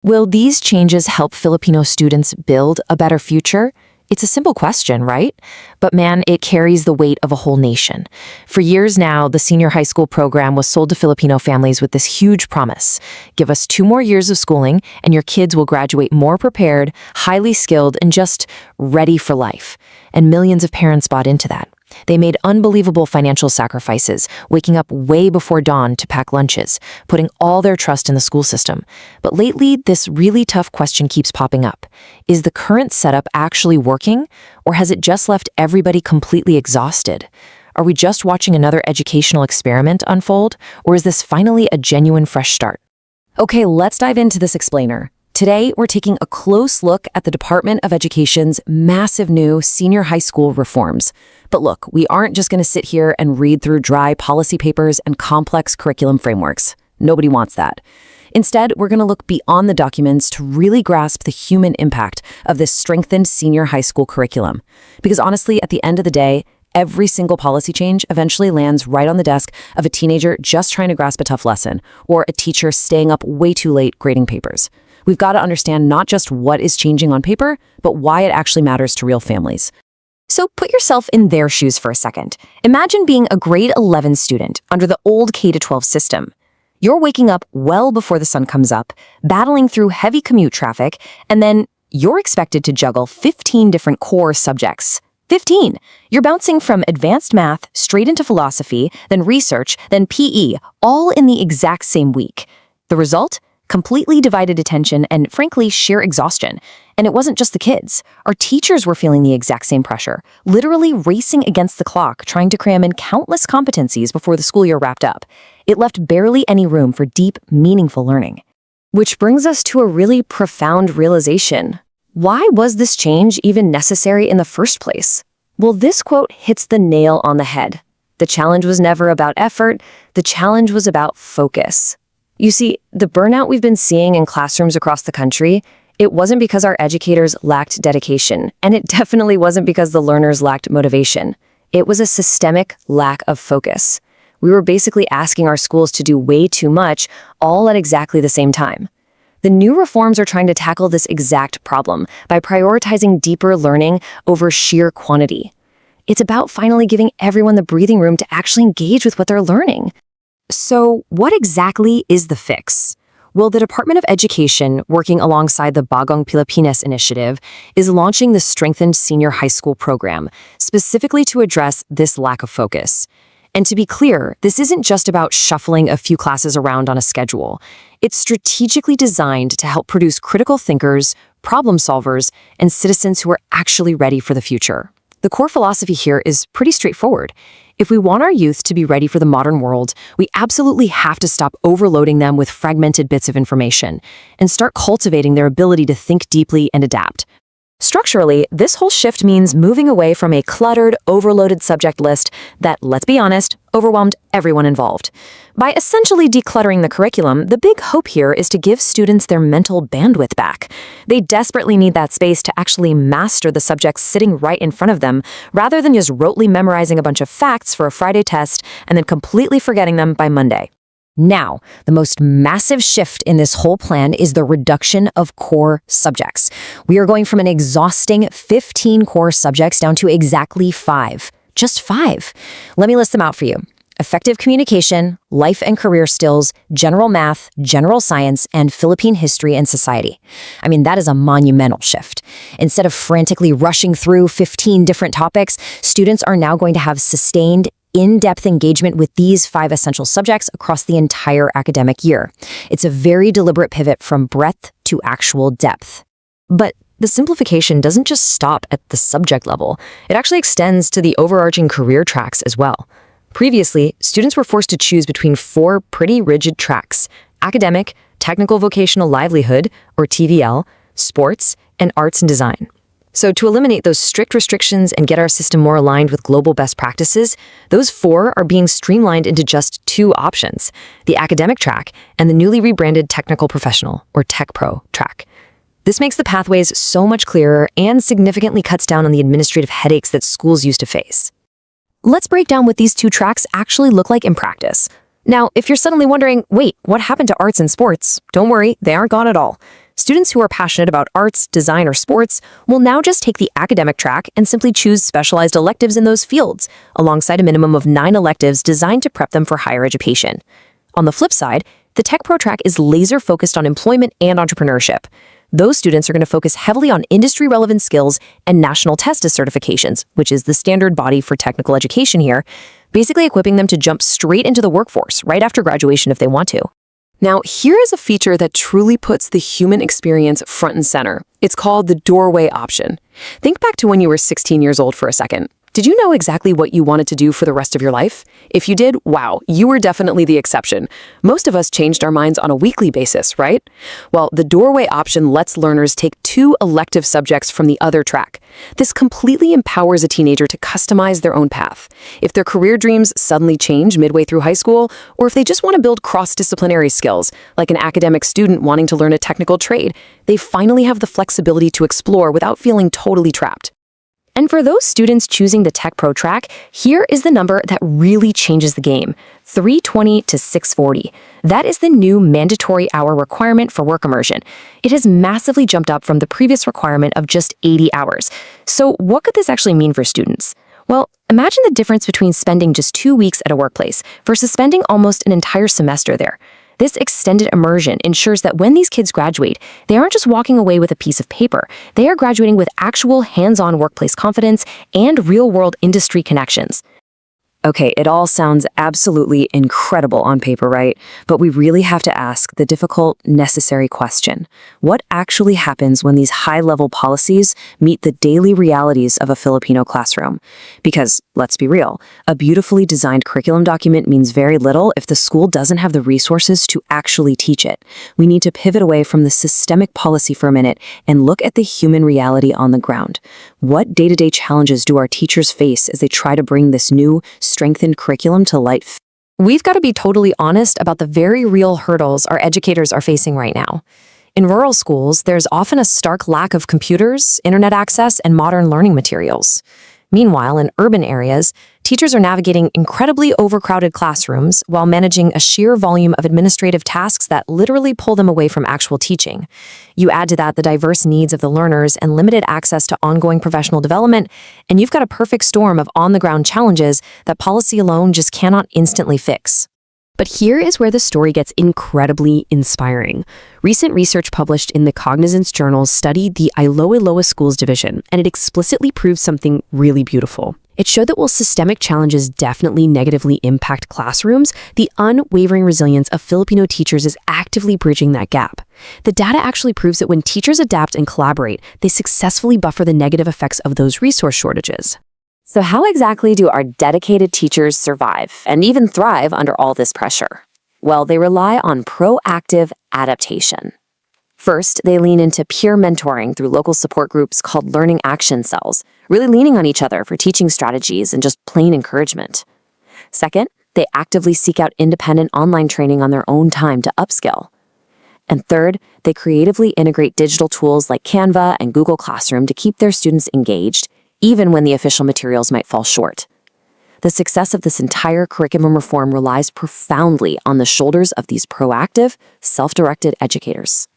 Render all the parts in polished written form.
Will these changes help Filipino students build a better future? It's a simple question, right? But man, it carries the weight of a whole nation. For years now, the senior high school program was sold to Filipino families with this huge promise. Give us 2 more years of schooling, and your kids will graduate more prepared, highly skilled, and just ready for life. And millions of parents bought into that. They made unbelievable financial sacrifices, waking up way before dawn to pack lunches, putting all their trust in the school system. But lately, this really tough question keeps popping up. Is the current setup actually working, or has it just left everybody completely exhausted? Are we just watching another educational experiment unfold, or is this finally a genuine fresh start? Okay, let's dive into this explainer. Today, we're taking a close look at the Department of Education's massive new senior high school reforms. But look, we aren't just going to sit here and read through dry policy papers and complex curriculum frameworks. Nobody wants that. Instead, we're going to look beyond the documents to really grasp the human impact of this strengthened senior high school curriculum. Because honestly, at the end of the day, every single policy change eventually lands right on the desk of a teenager just trying to grasp a tough lesson, or a teacher staying up way too late grading papers. We've got to understand not just what is changing on paper, but why it actually matters to real families. So put yourself in their shoes for a second. Imagine being a grade 11 student under the old K-12 system. You're waking up well before the sun comes up, battling through heavy commute traffic, and then you're expected to juggle 15 different core subjects. 15! You're bouncing from advanced math straight into philosophy, then research, then PE, all in the exact same week. The result? Completely divided attention and, frankly, sheer exhaustion. And it wasn't just the kids. Our teachers were feeling the exact same pressure, literally racing against the clock, trying to cram in countless competencies before the school year wrapped up. It left barely any room for deep, meaningful learning. Which brings us to a really profound realization. Why was this change even necessary in the first place? Well, this quote hits the nail on the head. The challenge was never about effort. The challenge was about focus. You see, the burnout we've been seeing in classrooms across the country, it wasn't because our educators lacked dedication, and it definitely wasn't because the learners lacked motivation. It was a systemic lack of focus. We were basically asking our schools to do way too much, all at exactly the same time. The new reforms are trying to tackle this exact problem by prioritizing deeper learning over sheer quantity. It's about finally giving everyone the breathing room to actually engage with what they're learning. So, what exactly is the fix? Well, the Department of Education, working alongside the Bagong Pilipinas initiative, is launching the Strengthened Senior High School Program, specifically to address this lack of focus. And to be clear, this isn't just about shuffling a few classes around on a schedule. It's strategically designed to help produce critical thinkers, problem solvers, and citizens who are actually ready for the future. The core philosophy here is pretty straightforward. If we want our youth to be ready for the modern world, we absolutely have to stop overloading them with fragmented bits of information and start cultivating their ability to think deeply and adapt. Structurally, this whole shift means moving away from a cluttered, overloaded subject list that, let's be honest, overwhelmed everyone involved. By essentially decluttering the curriculum, the big hope here is to give students their mental bandwidth back. They desperately need that space to actually master the subjects sitting right in front of them, rather than just rotely memorizing a bunch of facts for a Friday test and then completely forgetting them by Monday. Now, the most massive shift in this whole plan is the reduction of core subjects. We are going from an exhausting 15 core subjects down to exactly 5. Just 5. Let me list them out for you. Effective communication, life and career skills, general math, general science, and Philippine history and society. I mean, that is a monumental shift. Instead of frantically rushing through 15 different topics, students are now going to have sustained, in-depth engagement with these 5 essential subjects across the entire academic year. It's a very deliberate pivot from breadth to actual depth. But the simplification doesn't just stop at the subject level. It actually extends to the overarching career tracks as well. Previously, students were forced to choose between 4 pretty rigid tracks: academic, technical vocational livelihood, or TVL, sports, and arts and design. So to eliminate those strict restrictions and get our system more aligned with global best practices, those 4 are being streamlined into just 2 options: the academic track and the newly rebranded technical professional, or Tech Pro, track. This makes the pathways so much clearer and significantly cuts down on the administrative headaches that schools used to face. Let's break down what these 2 tracks actually look like in practice. Now, if you're suddenly wondering, wait, what happened to arts and sports? Don't worry, they aren't gone at all. Students who are passionate about arts, design, or sports will now just take the academic track and simply choose specialized electives in those fields, alongside a minimum of 9 electives designed to prep them for higher education. On the flip side, the Tech Pro track is laser-focused on employment and entrepreneurship. Those students are going to focus heavily on industry-relevant skills and national test certifications, which is the standard body for technical education here, basically equipping them to jump straight into the workforce right after graduation if they want to. Now, here is a feature that truly puts the human experience front and center. It's called the doorway option. Think back to when you were 16 years old for a second. Did you know exactly what you wanted to do for the rest of your life? If you did, wow, you were definitely the exception. Most of us changed our minds on a weekly basis, right? Well, the doorway option lets learners take 2 elective subjects from the other track. This completely empowers a teenager to customize their own path. If their career dreams suddenly change midway through high school, or if they just want to build cross-disciplinary skills, like an academic student wanting to learn a technical trade, they finally have the flexibility to explore without feeling totally trapped. And for those students choosing the Tech Pro track, here is the number that really changes the game: 320 to 640. That is the new mandatory hour requirement for work immersion. It has massively jumped up from the previous requirement of just 80 hours. So what could this actually mean for students? Well, imagine the difference between spending just 2 weeks at a workplace versus spending almost an entire semester there. This extended immersion ensures that when these kids graduate, they aren't just walking away with a piece of paper. They are graduating with actual hands-on workplace confidence and real-world industry connections. Okay, it all sounds absolutely incredible on paper, right? But we really have to ask the difficult, necessary question. What actually happens when these high-level policies meet the daily realities of a Filipino classroom? Because, let's be real, a beautifully designed curriculum document means very little if the school doesn't have the resources to actually teach it. We need to pivot away from the systemic policy for a minute and look at the human reality on the ground. What day-to-day challenges do our teachers face as they try to bring this new, strengthened curriculum to light? We've got to be totally honest about the very real hurdles our educators are facing right now. In rural schools, there's often a stark lack of computers, internet access, and modern learning materials. Meanwhile, in urban areas, teachers are navigating incredibly overcrowded classrooms while managing a sheer volume of administrative tasks that literally pull them away from actual teaching. You add to that the diverse needs of the learners and limited access to ongoing professional development, and you've got a perfect storm of on-the-ground challenges that policy alone just cannot instantly fix. But here is where the story gets incredibly inspiring. Recent research published in the Cognizance Journals studied the Iloilo Schools Division, and it explicitly proved something really beautiful. It showed that while systemic challenges definitely negatively impact classrooms, the unwavering resilience of Filipino teachers is actively bridging that gap. The data actually proves that when teachers adapt and collaborate, they successfully buffer the negative effects of those resource shortages. So how exactly do our dedicated teachers survive and even thrive under all this pressure? Well, they rely on proactive adaptation. First, they lean into peer mentoring through local support groups called Learning Action Cells, really leaning on each other for teaching strategies and just plain encouragement. Second, they actively seek out independent online training on their own time to upskill. And third, they creatively integrate digital tools like Canva and Google Classroom to keep their students engaged, even when the official materials might fall short. The success of this entire curriculum reform relies profoundly on the shoulders of these proactive, self-directed educators.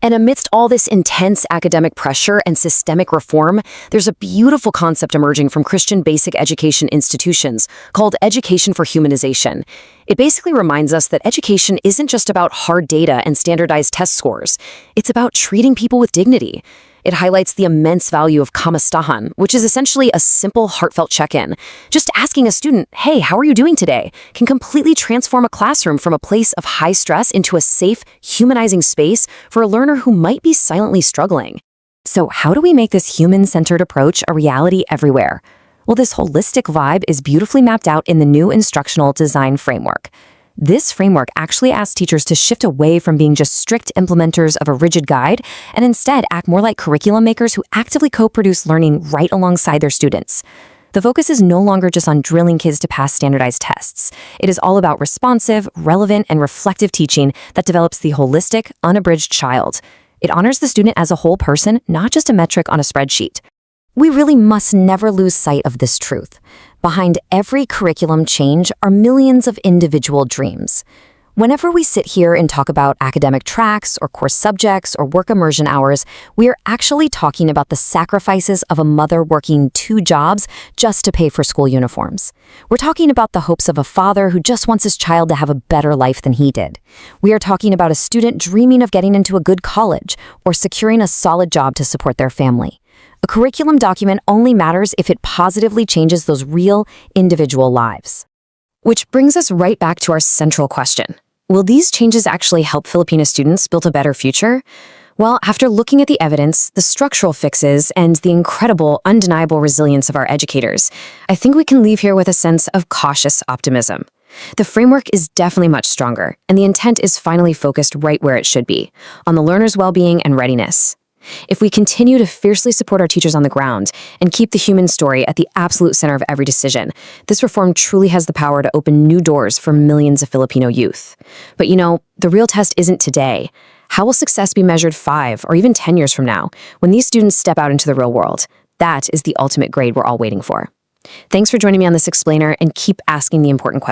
And amidst all this intense academic pressure and systemic reform, there's a beautiful concept emerging from Christian basic education institutions called education for humanization. It basically reminds us that education isn't just about hard data and standardized test scores. It's about treating people with dignity. It highlights the immense value of kamustahan, which is essentially a simple, heartfelt check-in. Just asking a student, hey, how are you doing today, can completely transform a classroom from a place of high stress into a safe, humanizing space for a learner who might be silently struggling. So how do we make this human-centered approach a reality everywhere? Well, this holistic vibe is beautifully mapped out in the new instructional design framework. This framework actually asks teachers to shift away from being just strict implementers of a rigid guide and instead act more like curriculum makers who actively co-produce learning right alongside their students. The focus is no longer just on drilling kids to pass standardized tests. It is all about responsive, relevant, and reflective teaching that develops the holistic, unabridged child. It honors the student as a whole person, not just a metric on a spreadsheet. We really must never lose sight of this truth. Behind every curriculum change are millions of individual dreams. Whenever we sit here and talk about academic tracks or course subjects or work immersion hours, we are actually talking about the sacrifices of a mother working 2 jobs just to pay for school uniforms. We're talking about the hopes of a father who just wants his child to have a better life than he did. We are talking about a student dreaming of getting into a good college or securing a solid job to support their family. A curriculum document only matters if it positively changes those real, individual lives. Which brings us right back to our central question. Will these changes actually help Filipino students build a better future? Well, after looking at the evidence, the structural fixes, and the incredible, undeniable resilience of our educators, I think we can leave here with a sense of cautious optimism. The framework is definitely much stronger, and the intent is finally focused right where it should be, on the learner's well-being and readiness. If we continue to fiercely support our teachers on the ground and keep the human story at the absolute center of every decision, this reform truly has the power to open new doors for millions of Filipino youth. But the real test isn't today. How will success be measured 5 or even 10 years from now, when these students step out into the real world? That is the ultimate grade we're all waiting for. Thanks for joining me on this explainer, and keep asking the important questions.